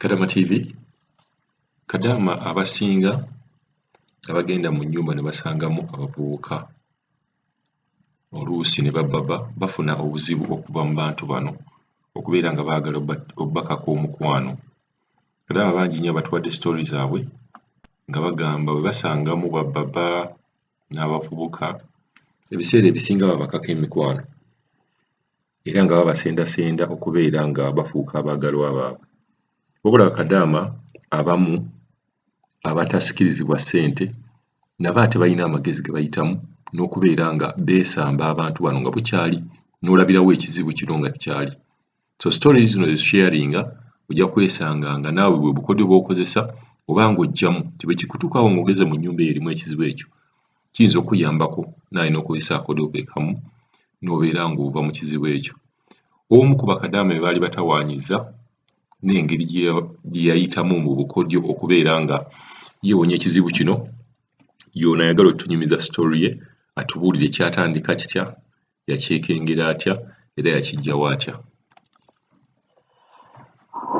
Kadama TV, Kadama abasinga abagenda mu nnyumba ne basangamu abavubuka oluusi ne bafuna obuzibu okuva mu bantu bano okubeera nga baagala obbakako omukwano. Kadama bangi nnyo batuwadde sitoori zaabwe nga bagamba bwe basangamu babbaba n'abavubuka ebiseera ebisinga babakako emikwano era nga babasendasenda okubeera nga bafuuka abaagalwa baabwe. Wabula Kadama abamu abatasikirizibwa ssente nabo ate balina amagezi ge bayitamu n'okubeera nga beesamba abantu bano nga bukyali n'olabirawo ekizibu kino nga kyali. So stories zino zisharinga ojja kwesanga nga naawe bwe bukodyo bw'okozesa oba ng'ojjamu nti bwe kikutuukawo ng'ogeze mu nnyumba erimu ekizibu ekyo kiyinza okukuyambako nawe n'okozesa akodyo ke kamu n'obeera ng'ova mu kizibu ekyo. Omu ku bakadaama be baali batawaanyiza n'engeri gye yayitamu mu bukodyo okubeera nga yeewonya ekizibu kino, y'ono ayagala otunyumiza sitoori ye atubuulire kyatandika kitya, yakyekengera atya era yakiggyawo atya.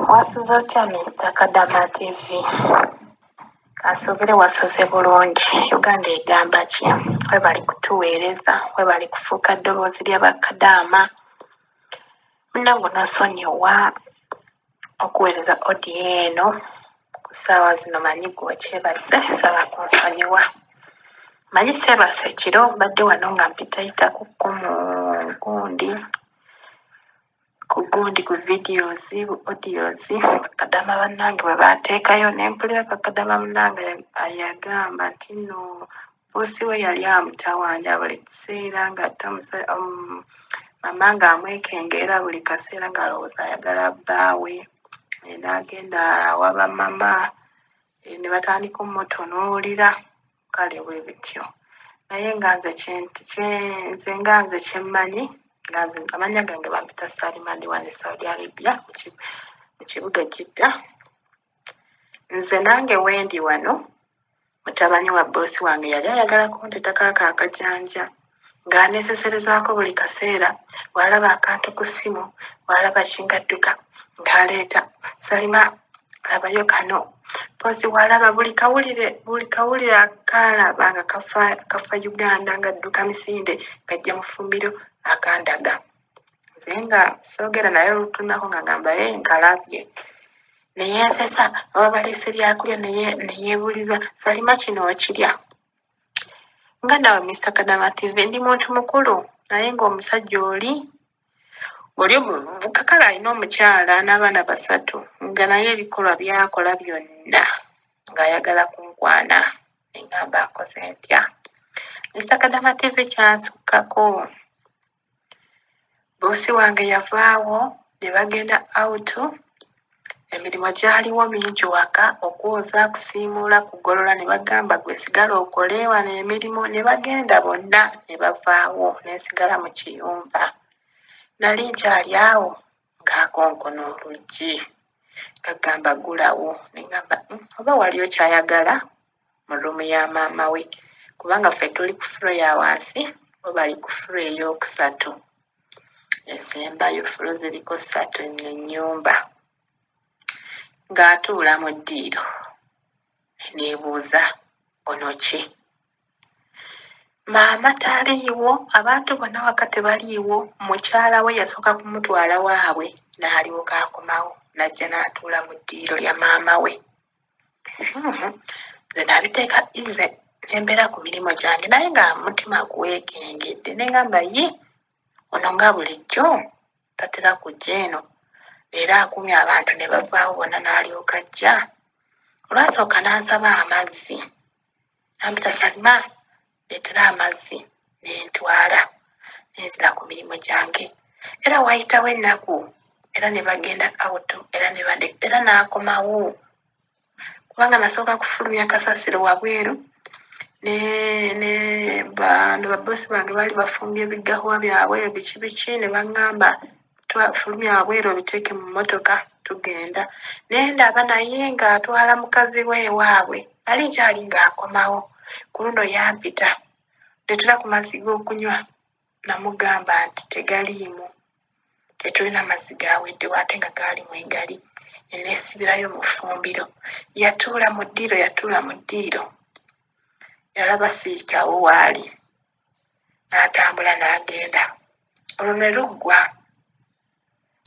Wasuze otya Mr. Kadama TV? Kansubire wasuze bulungi. Uganda egamba ki? Webali kutuweereza, webali kufuuka ddoboozi ly'abakadaama. Munnange n'osonyiwa okuweereza odiyo eno ku ssaawa zino, manyi gwe kyebaze, nsaba kunsonyiwa. Manyi seebase ekiro mbadde wano nga mpitayita ku gundi ku videos, bu audios, bakadaama bannange bwe baateekayo ne mpulira kakadaama munnange ayagamba nti nno boosi we yali amutawaanya buli kiseera nga mama ng'amwekengeera buli kaseera ng'alowooza ayagala bbaawe. N'agenda awaba mama ne batandika omutunuulira, kale bwe bityo. Naye nga nze kyemmanyi, nga nze amanya gange bampita Salima ndi wano e Saudi Arabia mu kibuga Jidda. Nze nange wendi wano mutabani wa boosi wange yali ayagala kunteetako akajanja ng'aneeseserezaako buli kaseera, bw'alaba akantu ku ssimu, bw'alaba kingadduka ng'aleeta, Salima labayo kano. Boosi bw'alaba buli kawulire akaalaba nga kafa Uganda ng'adduka Misinde ng'ajja mu ffumbiro akandaga. Nze nga soogera naye olutunako nga ngamba nkalabye. Ne yeesesa, baba baleese byakulya ne yeebuuliza, Salima kino okirya? Nga naawe Mr. Kadama TV ndi muntu mukulu naye ng'omusajja oli omuvubuka kale alina omukyala n'abaana 3 nga naye ebikolwa by'akola byonna ng'ayagala kunkwana. Ne ngamba akoze ntya? Mr. Kadama TV kyansukkako. Boosi wange yavaawo ne bagenda out, emirimu gyaliwo mingi waka, okwoza, kusiimuula, kugolola, ne bagamba gwe sigala okole wano emirimu. Ne bagenda bonna ne bavaawo, ne nsigala mu kiyumba. Nali nkyali awo ng'akonkona oluggi gagamba ggulawo. Ne ngamba oba waliyo kyayagala mu ruumu ya maama we, kubanga ffe tuli ku fulo ya wansi, bo bali ku fulo ey'okusatu. Esembayo fulo ziriko 3 ennyumba. Ng'atuula mu ddiiro ne neebuuza ono ki? Maama taliiwo, abantu bonna waka tebaliiwo. Mukyala we yasooka kumutwala waabwe n'alyoka akomawo n'ajja n'atuula mu ddiiro lya maama we. Nze nabiteeka ize ne mbeera ku mirimu gyange naye nga mutima guweekengedde. Ne ngamba ono nga bulijjo tatera kujja eno, era akumye abantu ne bavaawo bonna n'alyoka ajja. Olwasooka n'ansaba amazzi, n'ampita Salima leetera amazzi, ne ntwala ne nzira ku mirimu gyange. Era waayitawo ennaku era ne bagenda out era n'akomawo kubanga nasooka kufulumya kasasiro wabweru. Ne bano baboosi bange baali bafumbye ebigawa byabwe biki ne baŋŋamba fulumya wabweru obiteeke mu mmotoka tugenda. Ne ndaba naye ng'atwala mukazi we ewaabwe, nali nkyali ng'akomawo. Ku luno yampita, leetera ku mazzi g'okunywa. Namugamba nti tegaliimu, tetulina mazzi gaweddewo ate nga gaali mwegali. eneesibirayo mu ffumbiro. Yatuula mu ddiiro yalaba siikyawo waali n'atambula n'agenda. Olwo ne luggwa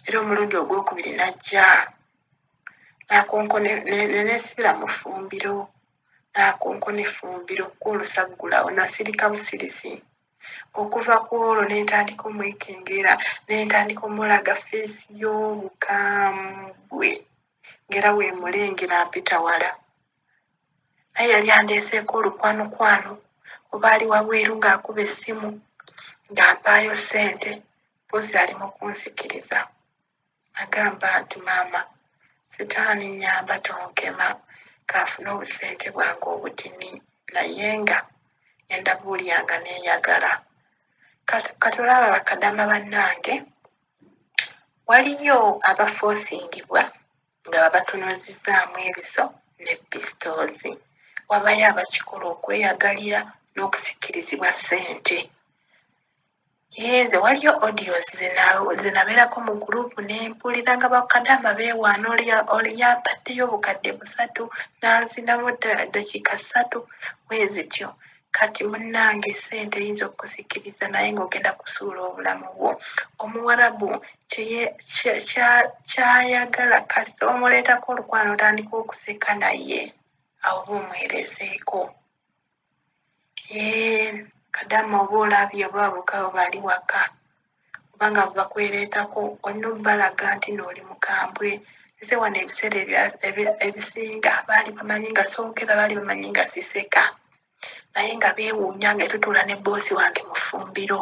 era omulundi ogwokubiri n'ajja neneesibira mu ffumbiro n'akonkona effumbiro kw'olusaggulawo nasirika busirisi. Okuva ku olwo ne ntandika omwekengera ne ntandika omulaga feesi y'obukambwe ng'era weemulengera mpita wala. Naye yali andeeseeko olukwanokwano oba ali wabweru ng'akuba essimu ng'ampaayo ssente mpozi ali mu kunsikiriza. Agamba nti maama sitaani nnyamba tonkema kaafune obusente bwange obutini naye nga endabuuli yange neeyagala. Kati olaba bakadama bannange, waliyo abafoosingibwa nga babatunuuzizzaamu ebiso ne pistoozi. Wabayo abakikola okweyagalira n'okusikirizibwa ssente. Nze waliyo audios ze nabeerako mu gurupu ne mpulira nga bakadama beewaana oli yampaddeyo obukadde 3 n'anzinamu ddakiika 3 bwe zityo. Kati munnange ssente eyinza okusikiriza naye ng'ogenda kusuula obulamu bwo. Omuwarabu kyayagala kasita omuleetako olukwano otandika okuseka naye awo oba omwereseeko. Kadama oba olabye oba abukawo bali waka kubanga bakwereetako olina obbalaga nti n'oli mukambwe. Nze wano ebiseera ebisinga baali bamanyi nga soogera, baali bamanyi nga siseka naye nga beewuunya nga tutuula ne boosi wange mu ffumbiro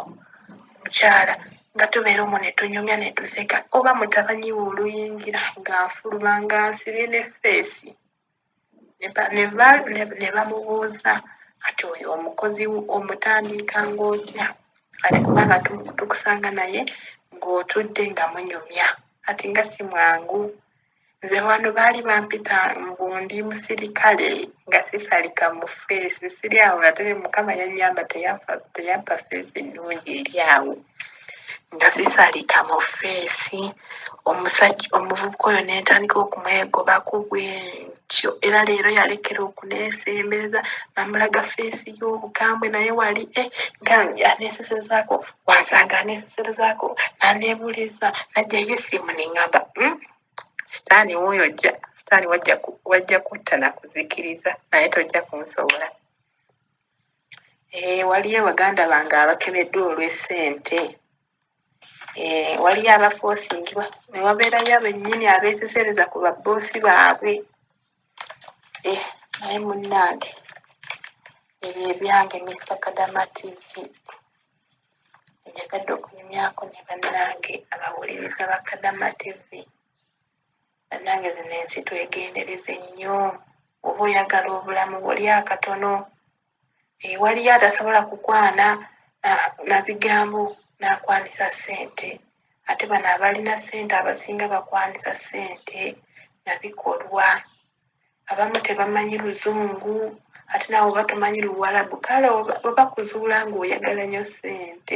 mukyala nga tubeera omwo ne tunyumya ne tuseka, oba mutabanyiwe oluyingira ng'afuluma nga nsibye ne feesi ne bamubuuza kati oyo omukozi omutandika ng'otya ate kubanga tukusanga naye ng'otudde nga munyumya ati nga si mwangu. Nze wano baali bampita mbundi musirikale nga sisalika mu feesi siri awo ate Mukama yannyamba teyampa feesi nnungi eri awo nga sisalika mu feesi. Omuvubuka oyo ne ntandika okumwegobako bwe ntyo era leero yalekera okuneesembereza namulaga feesi y'obukambwe naye wali nga aneesesezaako wansanga aneesesezaako n'aneebuuliza najjayo essimu ne ŋŋamba sitaani wuuyo sitaani wajja kutta na kuzikiriza naye tojja kunsobola. Waliyo baganda bange abakebeddwa olw'essente. Waliyo abafoosingibwa ne wabeerayo abennyini abeesesereza ku babboosi baabwe. Naye munnange ebyo ebyange Mr. Kadama TV njagadde okunyumyako ne bannange abawuliriza ba Kadama TV. Bannange zino ensi twegendereze nnyo oba oyagala obulamu bw'oli akatono. Waliyo atasobola kukwana na bigambo n'akwanisa ssente ate bano abalina ssente abasinga bakwanisa ssente na bikolwa. Abamu tebamanyi Luzungu ate naawe oba tomanyi Luwarabu kale oba kuzuula ng'oyagala nnyo ssente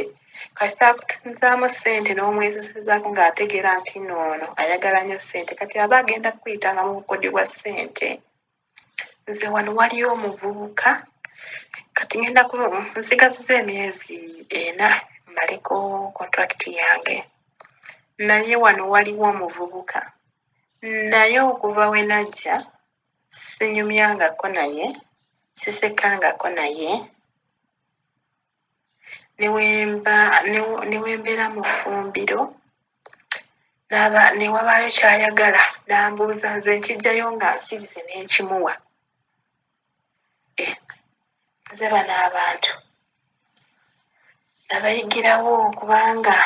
kasita akutunzaamu ssente n'omwesesezaako ng'ategeera nti noono ayagala nnyo ssente kati aba agenda kuyitanga mu bukodyo bwa ssente. Nze wano waliyo omuvubuka kati ngenda nsigazizza emyezi 4 mmaleko kontrakiti yange naye wano waliwo omuvubuka naye okuva we najja sinyumyangako naye sisekangako naye ne wembeera mu ffumbiro ne wabaayo kyayagala n'ambuuza nze nkijjayo nga nsirize ne nkimuwa. Nze bano abantu nabayigirawo kubanga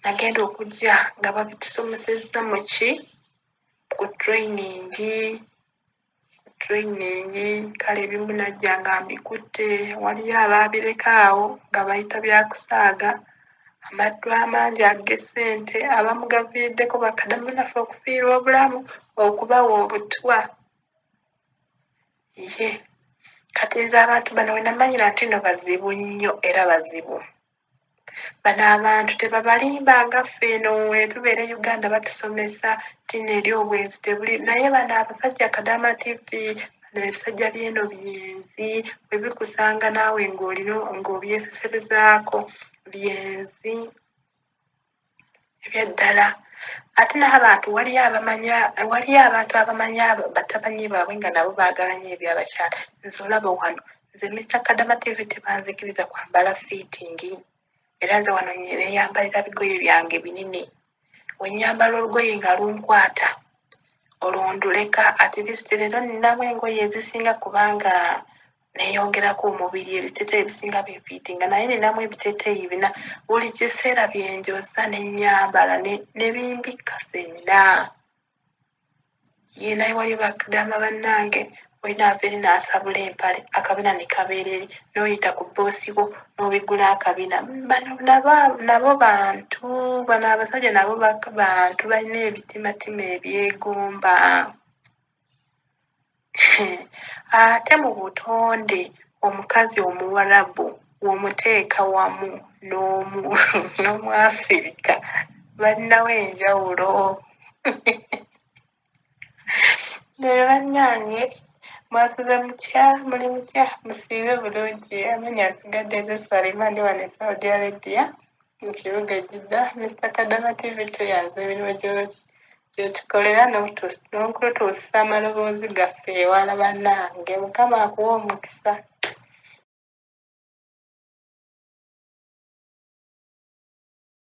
nagenda okujja nga babitusomesezza mu ku training kale ebimu najja nga mbikutte. Waliyo abaabireka awo nga bayita byakusaaga amaddu amangi ag'essente abamu gaviiriddeko bakadama naffe okufiirwa obulamu okubawa obutwa. Kati nze abantu bano we namanyira nti no bazibu nnyo era bazibu bano abantu tebabalimba nga ffe eno etubeera e Uganda batusomesa tina eri obwenzi tebuli naye bano abasajja Kadama TV bano ebisajja byeno byenzi bwe bikusanga naawe ng'obyeseserezaako byenzi ebyaddala ate n'abantu waliyo abantu abamanya batabanyi baabwe nga nabo baagala nnyo ebyabakyala nze olaba wano nze Mr. Kadama TV tebanzikiriza kwambala fiitingi era nze wano neeyambalira bigoye byange binene we nnyambala olugoye nga lunkwata olwonduleka at least leero ninamu engoye ezisinga kubanga neeyongerako omubiri ebiteeteeyi ebisinga bifiitinga naye ninamu ebiteeteeyi bina buli kiseera byenjoza ne nnyambala ne bimbikka zenna ye naye wali Bakadama bannange olinaava eri n'asabula empale akabina ne kabeera eri n'oyita ku bboosi bo n'obigula akabina nabo bantu bano abasajja nabo bantu balina ebitimatima ebyegomba ate mu butonde omukazi omuwarabu w'omuteeka wamu n'Omuafirika balinawo enjawulo naye bannange mwasuze mutya muli mutya musiibe bulungi amanya nsigadde nze Salima ndi wano e Saudi Arabia mu kibuga Jidda Mr. Kadama TV tuyanze emirimu gyotukolera n'okutuusa amaloboozi gaffe ewala bannange Mukama akuwa omukisa